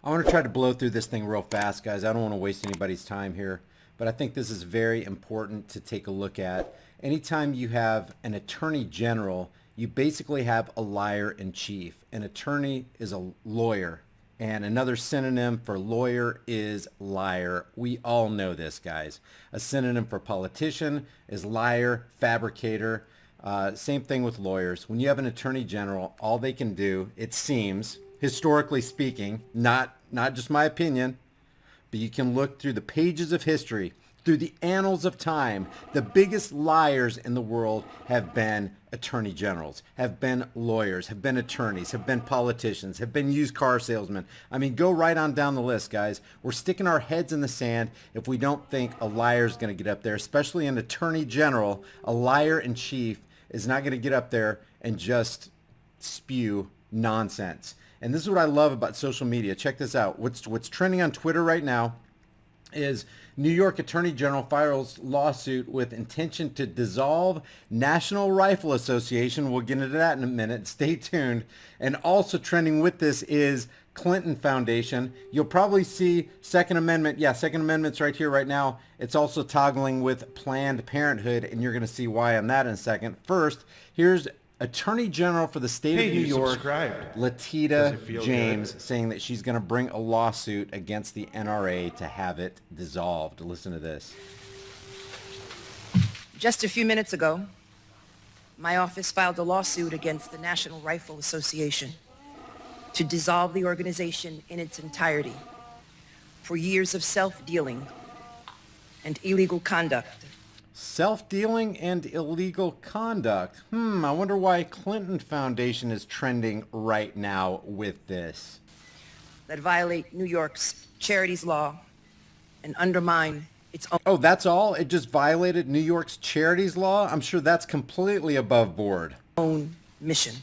I want to try to blow through this thing real fast, guys. I don't want to waste anybody's time here, but I think this is very important to take a look at. Anytime you have an attorney general, you basically have a liar in chief. An attorney is a lawyer, and another synonym for lawyer is liar. We all know this, guys. A synonym for politician is liar, fabricator. Same thing with lawyers. When you have an attorney general, all they can do, it seems, historically speaking, not just my opinion, but you can look through the pages of history, through the annals of time. The biggest liars in the world have been attorney generals, have been lawyers, have been attorneys, have been politicians, have been used car salesmen. I mean, go right on down the list, guys. We're sticking our heads in the sand if we don't think a liar is going to get up there, especially an attorney general. A liar in chief is not going to get up there and just spew nonsense. And this is what I love about social media. Check this out. What's trending on Twitter right now is New York Attorney General files lawsuit with intention to dissolve National Rifle Association. We'll get into that in a minute. Stay tuned. And also trending with this is Clinton Foundation. You'll probably see Second Amendment. Yeah, Second Amendment's right here right now. It's also toggling with Planned Parenthood, and you're going to see why on that in a second. First, here's Attorney General for the state of New York, Latita James, saying that she's going to bring a lawsuit against the NRA to have it dissolved. Listen to this. Just a few minutes ago, my office filed a lawsuit against the National Rifle Association to dissolve the organization in its entirety for years of self-dealing and illegal conduct. Self-dealing and illegal conduct. I wonder why Clinton Foundation is trending right now with this. That violate New York's charities law and undermine its own. Oh, that's all? It just violated New York's charities law? I'm sure that's completely above board. Own mission.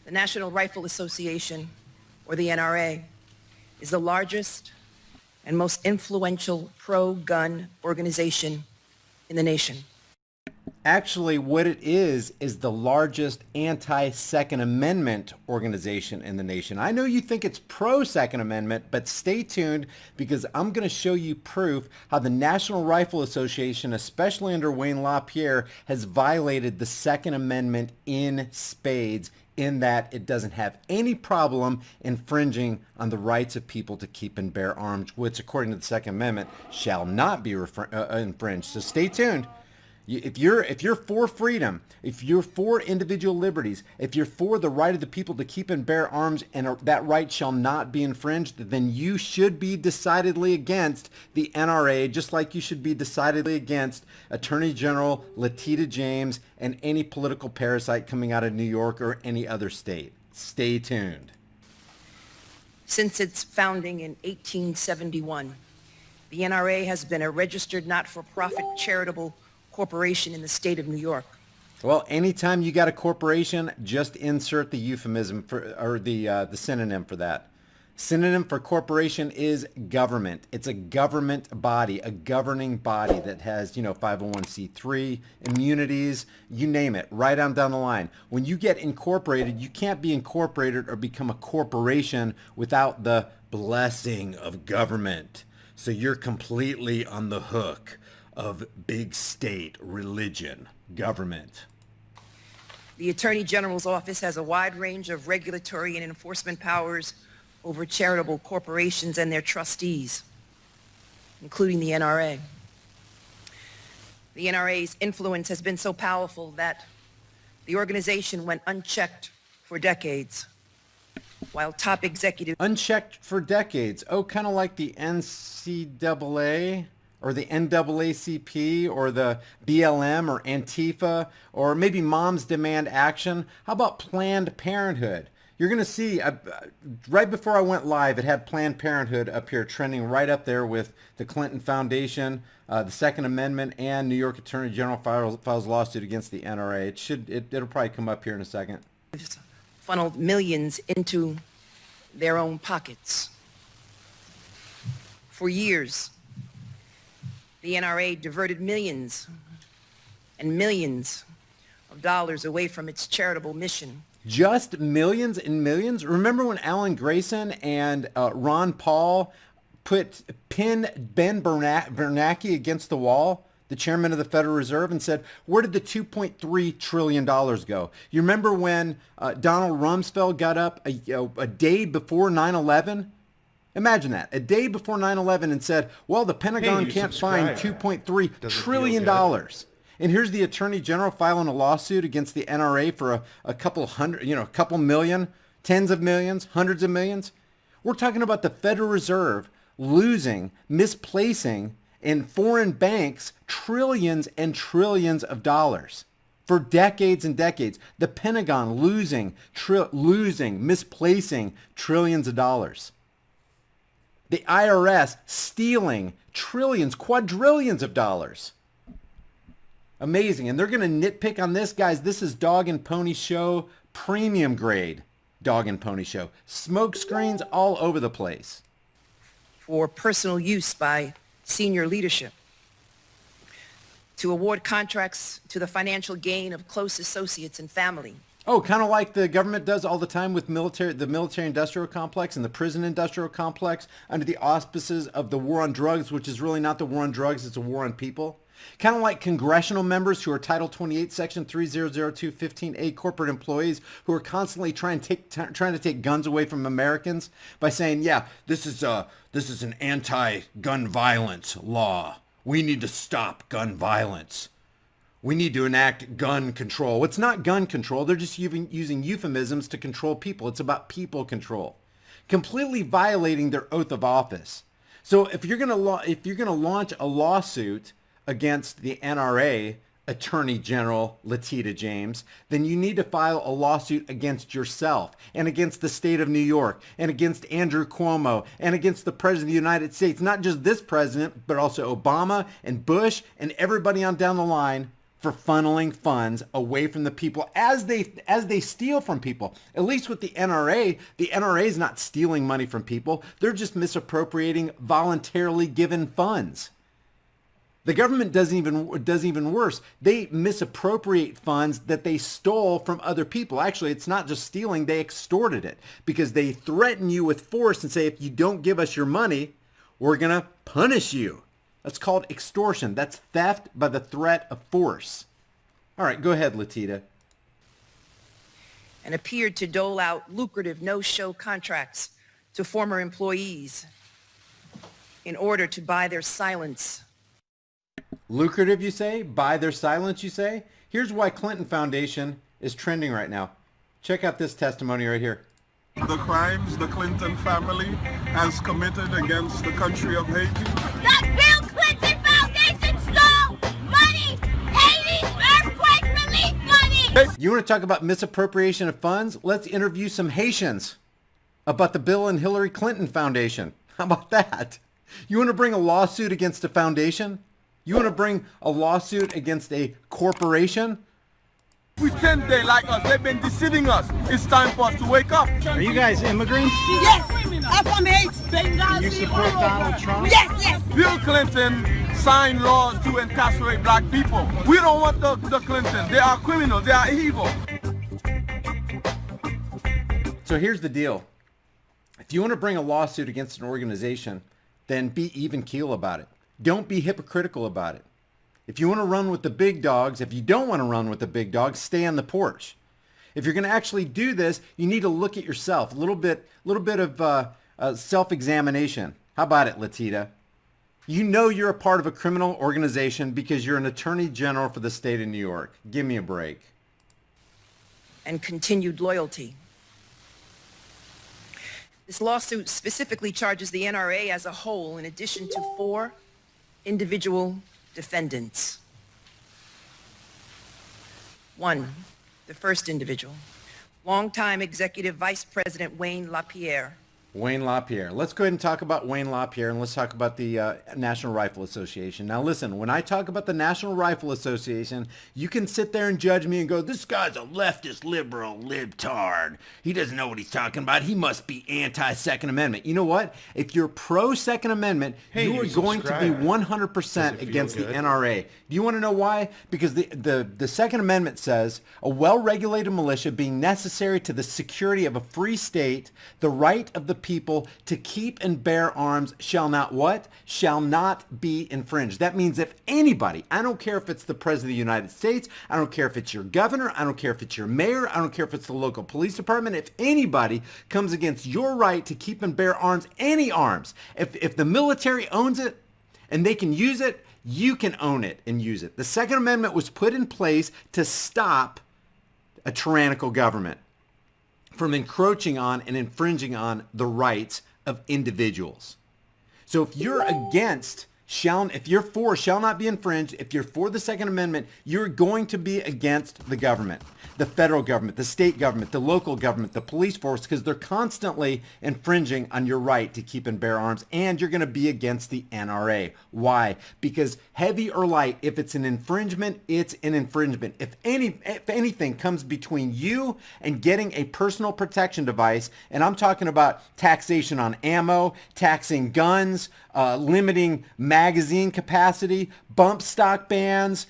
The National Rifle Association, or the NRA, is the largest and most influential pro-gun organization in the nation. Actually, what it is the largest anti-Second Amendment organization in the nation. I know you think it's pro-Second Amendment, but stay tuned because I'm going to show you proof how the National Rifle Association, especially under Wayne LaPierre, has violated the Second Amendment in spades, in that it doesn't have any problem infringing on the rights of people to keep and bear arms, which, according to the Second Amendment, shall not be infringed. So stay tuned. If you're for freedom, if you're for individual liberties, if you're for the right of the people to keep and bear arms and that right shall not be infringed, then you should be decidedly against the NRA, just like you should be decidedly against Attorney General Latita James and any political parasite coming out of New York or any other state. Stay tuned. Since its founding in 1871, the NRA has been a registered not-for-profit charitable corporation in the state of New York. Well, anytime you got a corporation, just insert the euphemism for, or the synonym for that. Synonym for corporation is government. It's a government body, a governing body that has, 501c3, immunities, you name it, right on down the line. When you get incorporated, you can't be incorporated or become a corporation without the blessing of government. So you're completely on the hook of big state, religion, government. The Attorney General's office has a wide range of regulatory and enforcement powers over charitable corporations and their trustees, including the NRA. The NRA's influence has been so powerful that the organization went unchecked for decades, while top executives... Unchecked for decades. Oh, kind of like the NCAA or the NAACP or the BLM or Antifa or maybe Moms Demand Action. How about Planned Parenthood? You're going to see, right before I went live, it had Planned Parenthood up here trending right up there with the Clinton Foundation, the Second Amendment, and New York Attorney General files lawsuit against the NRA. It'll probably come up here in a second. Funneled millions into their own pockets. For years, the NRA diverted millions and millions of dollars away from its charitable mission Just millions and millions. Remember when Alan Grayson and Ron Paul pinned Ben Bernanke against the wall, the chairman of the Federal Reserve, and said, where did the $2.3 trillion go? You remember when Donald Rumsfeld got up a day before 9/11? Imagine that, a day before 9/11, and said, well, the Pentagon can't find $2.3 trillion. And here's the Attorney General filing a lawsuit against the NRA for a couple hundred, a couple million, tens of millions, hundreds of millions. We're talking about the Federal Reserve losing, misplacing in foreign banks trillions and trillions of dollars for decades and decades. The Pentagon losing, misplacing trillions of dollars. The IRS stealing trillions, quadrillions of dollars. Amazing. And they're going to nitpick on this. Guys, this is Dog and Pony Show, premium grade Dog and Pony Show. Smoke screens all over the place. For personal use by senior leadership, to award contracts to the financial gain of close associates and family. Oh, kind of like the government does all the time with the military-industrial complex and the prison-industrial complex under the auspices of the war on drugs, which is really not the war on drugs, it's a war on people. Kind of like congressional members who are Title 28, Section 3002, 15A corporate employees who are constantly trying to take guns away from Americans by saying, yeah, this is an anti-gun violence law. We need to stop gun violence. We need to enact gun control. It's not gun control. They're just using euphemisms to control people. It's about people control, completely violating their oath of office. So if you're going to launch a lawsuit against the NRA Attorney General Letitia James, then you need to file a lawsuit against yourself and against the state of New York and against Andrew Cuomo and against the President of the United States. Not just this president, but also Obama and Bush and everybody on down the line for funneling funds away from the people as they steal from people. At least with the NRA is not stealing money from people. They're just misappropriating voluntarily given funds. The government does even worse. They misappropriate funds that they stole from other people. Actually, it's not just stealing, they extorted it because they threaten you with force and say, if you don't give us your money, we're going to punish you. That's called extortion. That's theft by the threat of force. All right, go ahead, Letitia. And appeared to dole out lucrative no-show contracts to former employees in order to buy their silence. Lucrative, you say? Buy their silence, you say? Here's why Clinton Foundation is trending right now. Check out this testimony right here. The crimes the Clinton family has committed against the country of Haiti. The Bill Clinton Foundation stole money! Haiti's earthquake relief money! You want to talk about misappropriation of funds? Let's interview some Haitians about the Bill and Hillary Clinton Foundation. How about that? You want to bring a lawsuit against a foundation? You want to bring a lawsuit against a corporation? Pretend they like us. They've been deceiving us. It's time for us to wake up. Are you guys immigrants? Yes! I'm from Haiti! You support Donald Trump? Yes, yes! Bill Clinton signed laws to incarcerate black people. We don't want the Clintons. They are criminals. They are evil. So here's the deal. If you want to bring a lawsuit against an organization, then be even keel about it. Don't be hypocritical about it. If you want to run with the big dogs, if you don't want to run with the big dogs, stay on the porch. If you're going to actually do this, you need to look at yourself. A little bit of self-examination. How about it, Letitia? You know you're a part of a criminal organization because you're an attorney general for the state of New York. Give me a break. And continued loyalty. This lawsuit specifically charges the NRA as a whole in addition to 4 individual defendants. 1, the first individual, longtime Executive Vice President Wayne LaPierre, Wayne LaPierre. Let's go ahead and talk about Wayne LaPierre, and let's talk about the National Rifle Association. Now listen, when I talk about the National Rifle Association, you can sit there and judge me and go, this guy's a leftist liberal libtard. He doesn't know what he's talking about. He must be anti-Second Amendment. You know what? If you're pro-Second Amendment, you are going to be 100% against the NRA. Do you want to know why? Because the Second Amendment says a well-regulated militia being necessary to the security of a free state, the right of the people to keep and bear arms shall not what? Shall not be infringed. That means if anybody, I don't care if it's the President of the United States, I don't care if it's your governor, I don't care if it's your mayor, I don't care if it's the local police department, if anybody comes against your right to keep and bear arms, any arms, if the military owns it and they can use it, you can own it and use it. The Second Amendment was put in place to stop a tyrannical government from encroaching on and infringing on the rights of individuals. So if you're against, if you're for shall not be infringed, if you're for the Second Amendment, you're going to be against the government, the federal government, the state government, the local government, the police force, because they're constantly infringing on your right to keep and bear arms, and you're going to be against the NRA. Why? Because heavy or light, if it's an infringement, it's an infringement. If anything comes between you and getting a personal protection device, and I'm talking about taxation on ammo, taxing guns, limiting magazine capacity, bump stock bans,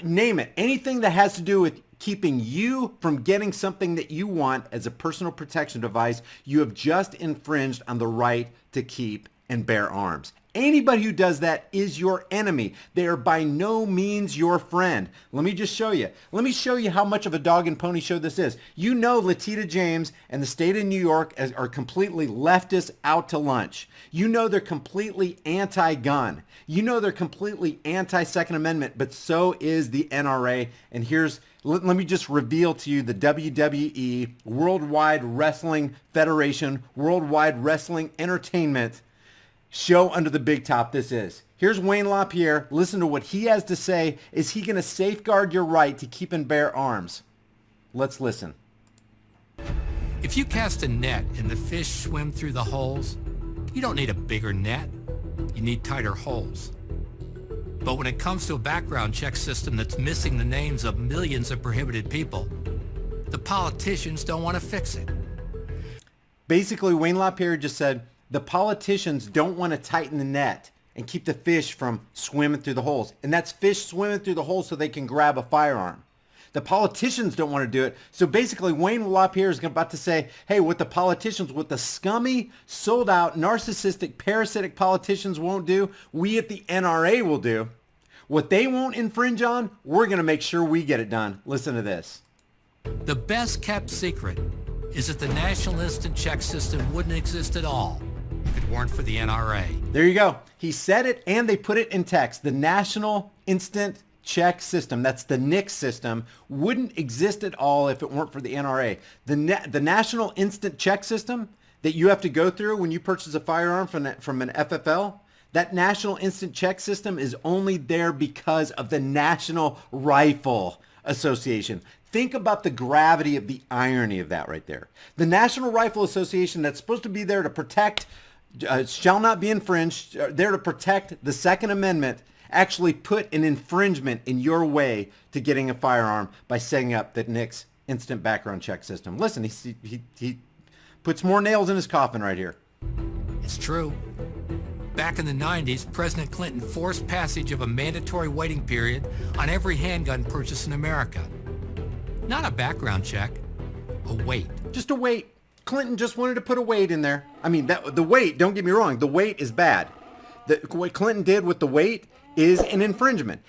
name it, anything that has to do with keeping you from getting something that you want as a personal protection device, you have just infringed on the right to keep and bear arms. Anybody who does that is your enemy. They are by no means your friend. Let me just show you. Let me show you how much of a dog and pony show this is. You know Latita James and the state of New York are completely leftist out to lunch. You know they're completely anti-gun. You know they're completely anti-Second Amendment, but so is the NRA. And let me just reveal to you the WWE, Worldwide Wrestling Federation, Worldwide Wrestling Entertainment show under the big top this is. Here's Wayne LaPierre. Listen to what he has to say. Is he going to safeguard your right to keep and bear arms? Let's listen. If you cast a net and the fish swim through the holes, you don't need a bigger net. You need tighter holes. But when it comes to a background check system that's missing the names of millions of prohibited people, the politicians don't want to fix it. Basically, Wayne LaPierre just said, the politicians don't want to tighten the net and keep the fish from swimming through the holes. And that's fish swimming through the holes so they can grab a firearm. The politicians don't want to do it. So basically, Wayne LaPierre is about to say, hey, what the scummy, sold out, narcissistic, parasitic politicians won't do, we at the NRA will do. What they won't infringe on, we're going to make sure we get it done. Listen to this. The best kept secret is that the National Instant Check System wouldn't exist at all if it weren't for the NRA. There you go. He said it and they put it in text. The National Instant Check System, that's the NICS system, wouldn't exist at all if it weren't for the NRA. The National Instant Check System that you have to go through when you purchase a firearm from an FFL, that National Instant Check System is only there because of the National Rifle Association. Think about the gravity of the irony of that right there. The National Rifle Association that's supposed to be there to protect, shall not be infringed, there to protect the Second Amendment, actually put an infringement in your way to getting a firearm by setting up the NICS instant background check system. Listen, he puts more nails in his coffin right here. It's true. Back in the 90s, President Clinton forced passage of a mandatory waiting period on every handgun purchased in America. Not a background check, a wait. Just a wait. Clinton just wanted to put a wait in there. I mean, the wait, don't get me wrong, the wait is bad. What Clinton did with the wait is an infringement.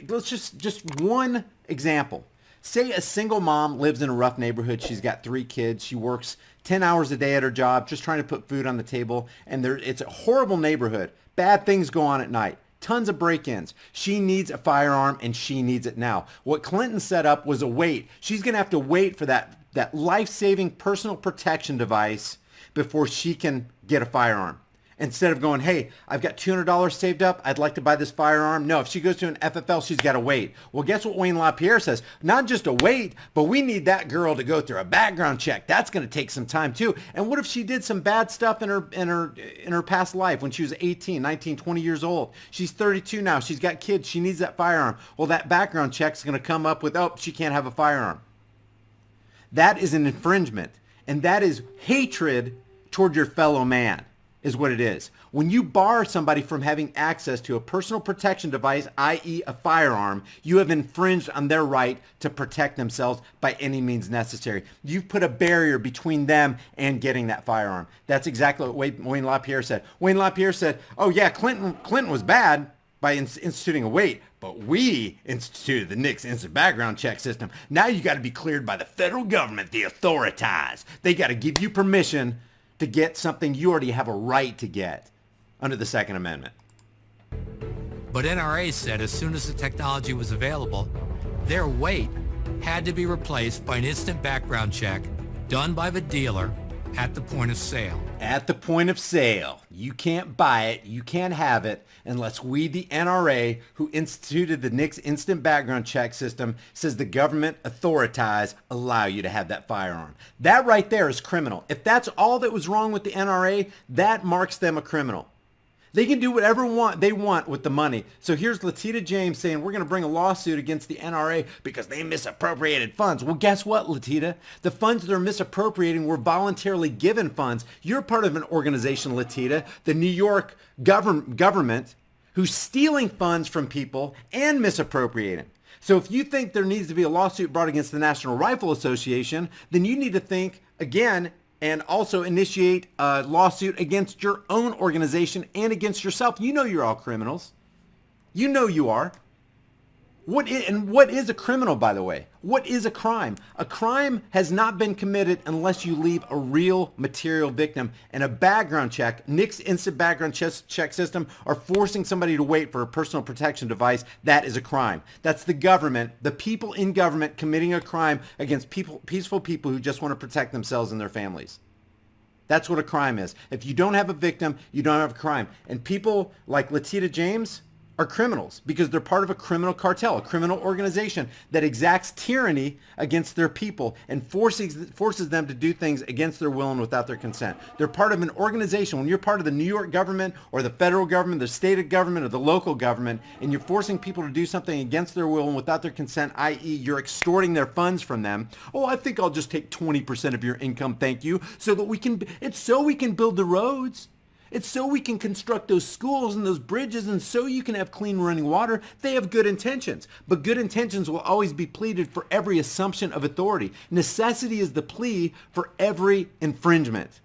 Let's just one example. Say a single mom lives in a rough neighborhood. She's got 3 kids. She works 10 hours a day at her job, just trying to put food on the table. And it's a horrible neighborhood. Bad things go on at night. Tons of break-ins. She needs a firearm and she needs it now. What Clinton set up was a wait. She's going to have to wait for that life-saving personal protection device before she can get a firearm. Instead of going, hey, I've got $200 saved up, I'd like to buy this firearm. No, if she goes to an FFL, she's got to wait. Well, guess what Wayne LaPierre says? Not just a wait, but we need that girl to go through a background check. That's going to take some time too. And what if she did some bad stuff in her past life when she was 18, 19, 20 years old? She's 32 now. She's got kids. She needs that firearm. Well, that background check's going to come up with, oh, she can't have a firearm. That is an infringement. And that is hatred toward your fellow man. Is what it is. When you bar somebody from having access to a personal protection device, i.e. a firearm, you have infringed on their right to protect themselves by any means necessary. You've put a barrier between them and getting that firearm. That's exactly what Wayne LaPierre said. Wayne LaPierre said, oh yeah, Clinton was bad by instituting a wait, but we instituted the NICS instant background check system. Now you got to be cleared by the federal government, the authorities. They got to give you permission to get something you already have a right to get under the Second Amendment. But NRA said as soon as the technology was available, their wait had to be replaced by an instant background check done by the dealer at the point of sale. At the point of sale. You can't buy it, you can't have it unless we, the NRA, who instituted the NICS instant background check system, says the government authorities allow you to have that firearm. That right there is criminal. If that's all that was wrong with the NRA, that marks them a criminal. They can do whatever they want with the money. So here's Latita James saying we're going to bring a lawsuit against the NRA because they misappropriated funds. Well, guess what, Latita? The funds they're misappropriating were voluntarily given funds. You're part of an organization, Latita, the New York government, who's stealing funds from people and misappropriating. So if you think there needs to be a lawsuit brought against the National Rifle Association, then you need to think again and also initiate a lawsuit against your own organization and against yourself. You know you're all criminals. You know you are. What is a criminal, by the way? What is a crime? A crime has not been committed unless you leave a real material victim. And a background check, NICS instant background check system, or forcing somebody to wait for a personal protection device, that is a crime. That's the government, the people in government committing a crime against peaceful people who just want to protect themselves and their families. That's what a crime is. If you don't have a victim, you don't have a crime. And people like Latita James are criminals because they're part of a criminal cartel, a criminal organization that exacts tyranny against their people and forces them to do things against their will and without their consent. They're part of an organization. When you're part of the New York government or the federal government, the state government or the local government, and you're forcing people to do something against their will and without their consent, i.e. you're extorting their funds from them. Oh, I think I'll just take 20% of your income, thank you, so that we can build the roads. It's so we can construct those schools and those bridges and so you can have clean running water. They have good intentions, but good intentions will always be pleaded for every assumption of authority. Necessity is the plea for every infringement.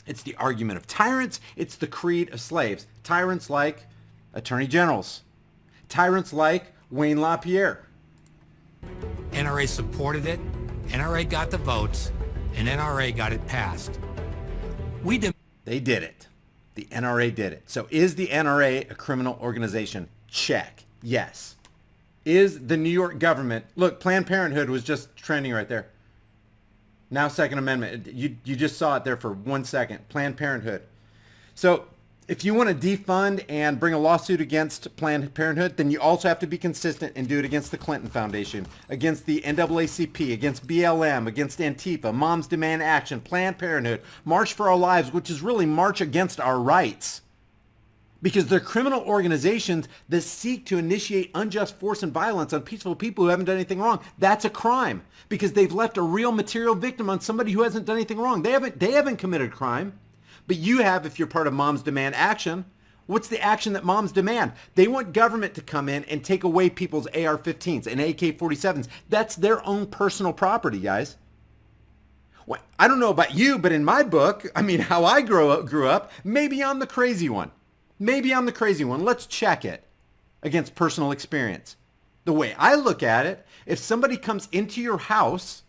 It's the argument of tyrants. It's the creed of slaves. Tyrants like attorney generals. Tyrants like Wayne LaPierre. NRA supported it, NRA got the votes, and NRA got it passed. They did it. The NRA did it. So is the NRA a criminal organization? Check. Yes. Is the New York government... Look, Planned Parenthood was just trending right there. Now Second Amendment. You just saw it there for 1 second. Planned Parenthood. So if you want to defund and bring a lawsuit against Planned Parenthood, then you also have to be consistent and do it against the Clinton Foundation, against the NAACP, against BLM, against Antifa, Moms Demand Action, Planned Parenthood, March for Our Lives, which is really March Against Our Rights. Because they're criminal organizations that seek to initiate unjust force and violence on peaceful people who haven't done anything wrong. That's a crime because they've left a real material victim on somebody who hasn't done anything wrong. They haven't committed a crime. But you have, if you're part of Moms Demand Action. What's the action that moms demand? They want government to come in and take away people's AR-15s and AK-47s. That's their own personal property, guys. Well, I don't know about you, but in my book, I mean, how I grew up, maybe I'm the crazy one. Maybe I'm the crazy one. Let's check it against personal experience. The way I look at it, if somebody comes into your house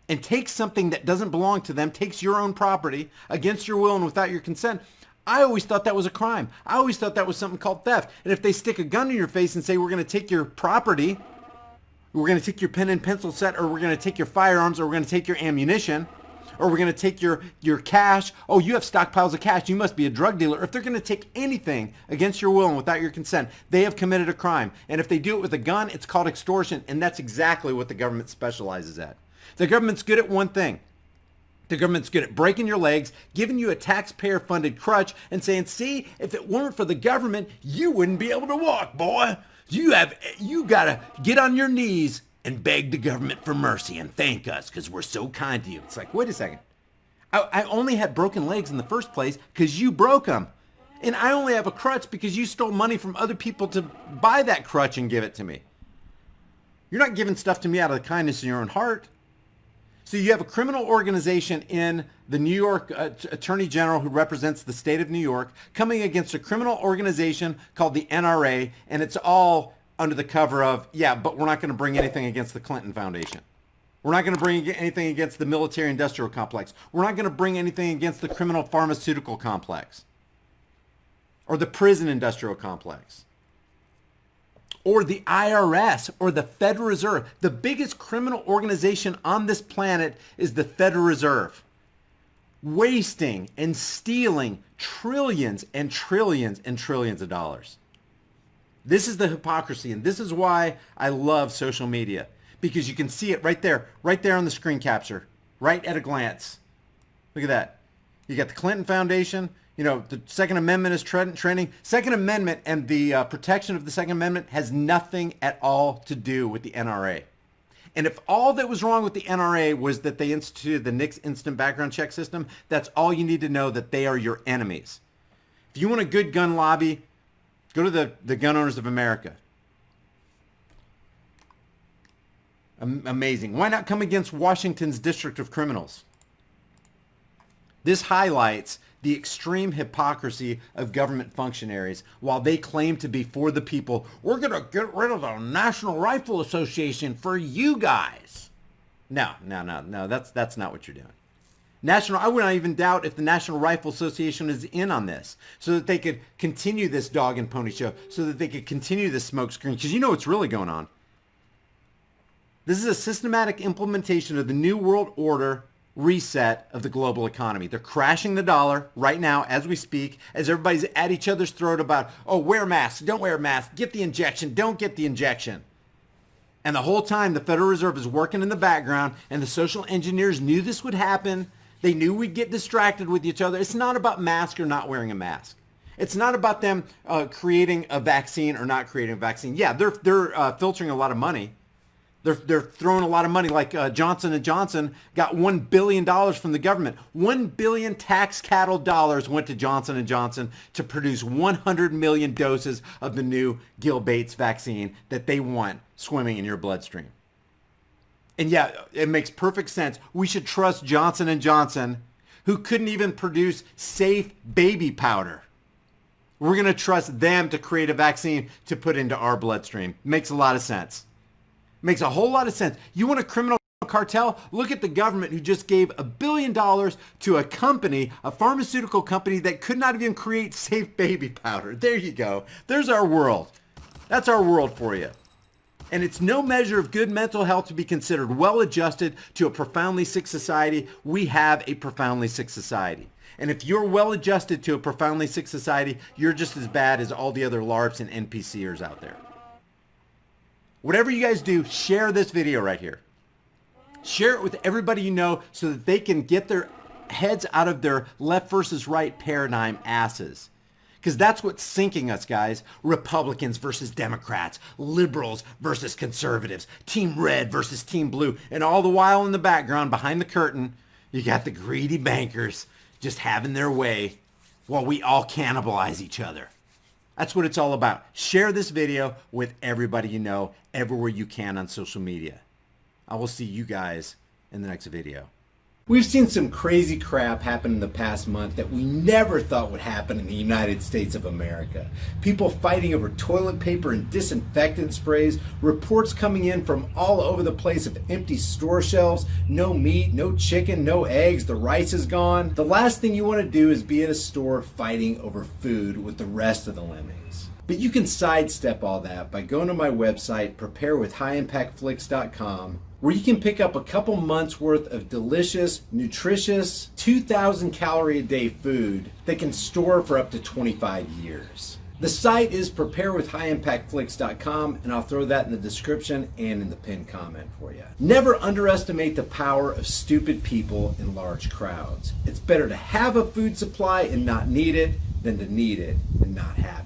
and takes something that doesn't belong to them, takes your own property against your will and without your consent, I always thought that was a crime. I always thought that was something called theft. And if they stick a gun in your face and say, we're going to take your property, we're going to take your pen and pencil set, or we're going to take your firearms, or we're going to take your ammunition, or we're going to take your cash. Oh, you have stockpiles of cash. You must be a drug dealer. If they're going to take anything against your will and without your consent, they have committed a crime. And if they do it with a gun, it's called extortion. And that's exactly what the government specializes at. The government's good at one thing. The government's good at breaking your legs, giving you a taxpayer-funded crutch, and saying, see, if it weren't for the government, you wouldn't be able to walk, boy. You gotta get on your knees and beg the government for mercy and thank us because we're so kind to you. It's like, wait a second. I only had broken legs in the first place because you broke them. And I only have a crutch because you stole money from other people to buy that crutch and give it to me. You're not giving stuff to me out of the kindness in your own heart. So you have a criminal organization in the New York Attorney General who represents the state of New York coming against a criminal organization called the NRA, and it's all under the cover of, yeah, but we're not going to bring anything against the Clinton Foundation. We're not going to bring anything against the military-industrial complex. We're not going to bring anything against the criminal pharmaceutical complex or the prison-industrial complex, or the IRS, or the Federal Reserve. The biggest criminal organization on this planet is the Federal Reserve, wasting and stealing trillions and trillions and trillions of dollars. This is the hypocrisy, and this is why I love social media, because you can see it right there on the screen capture, right at a glance. Look at that. You got the Clinton Foundation. You know, the Second Amendment is trending. Second Amendment and the protection of the Second Amendment has nothing at all to do with the NRA. And if all that was wrong with the NRA was that they instituted the NICS instant background check system, that's all you need to know, that they are your enemies. If you want a good gun lobby, go to the Gun Owners of America. Amazing. Why not come against Washington's District of Criminals? This highlights the extreme hypocrisy of government functionaries while they claim to be for the people. We're going to get rid of the National Rifle Association for you guys. No, that's not what you're doing. I would not even doubt if the National Rifle Association is in on this so that they could continue this dog and pony show, so that they could continue this smokescreen, because you know what's really going on. This is a systematic implementation of the New World Order reset of the global economy. They're crashing the dollar right now as we speak, as everybody's at each other's throat about, oh, wear masks, don't wear masks, get the injection, don't get the injection. And the whole time the Federal Reserve is working in the background, and the social engineers knew this would happen. They knew we'd get distracted with each other. It's not about mask or not wearing a mask. It's not about them creating a vaccine or not creating a vaccine. Yeah, they're filtering a lot of money. They're throwing a lot of money, like Johnson & Johnson got $1 billion from the government. 1 billion tax cattle dollars went to Johnson & Johnson to produce 100 million doses of the new Gill Bates vaccine that they want swimming in your bloodstream. And yeah, it makes perfect sense. We should trust Johnson & Johnson, who couldn't even produce safe baby powder. We're going to trust them to create a vaccine to put into our bloodstream. Makes a lot of sense. Makes a whole lot of sense. You want a criminal cartel? Look at the government, who just gave $1 billion to a company, a pharmaceutical company that could not even create safe baby powder. There you go. There's our world. That's our world for you. And it's no measure of good mental health to be considered well-adjusted to a profoundly sick society. We have a profoundly sick society. And if you're well-adjusted to a profoundly sick society, you're just as bad as all the other LARPs and NPCers out there. Whatever you guys do, share this video right here. Share it with everybody you know so that they can get their heads out of their left versus right paradigm asses. Because that's what's sinking us, guys. Republicans versus Democrats, liberals versus conservatives, Team Red versus Team Blue. And all the while in the background, behind the curtain, you got the greedy bankers just having their way while we all cannibalize each other. That's what it's all about. Share this video with everybody you know, everywhere you can on social media. I will see you guys in the next video. We've seen some crazy crap happen in the past month that we never thought would happen in the United States of America. People fighting over toilet paper and disinfectant sprays, reports coming in from all over the place of empty store shelves, no meat, no chicken, no eggs, the rice is gone. The last thing you want to do is be at a store fighting over food with the rest of the lemmings. But you can sidestep all that by going to my website, preparewithhighimpactflix.com, where you can pick up a couple months worth of delicious, nutritious, 2,000 calorie a day food that can store for up to 25 years. The site is preparewithhighimpactflix.com, and I'll throw that in the description and in the pinned comment for you. Never underestimate the power of stupid people in large crowds. It's better to have a food supply and not need it than to need it and not have it.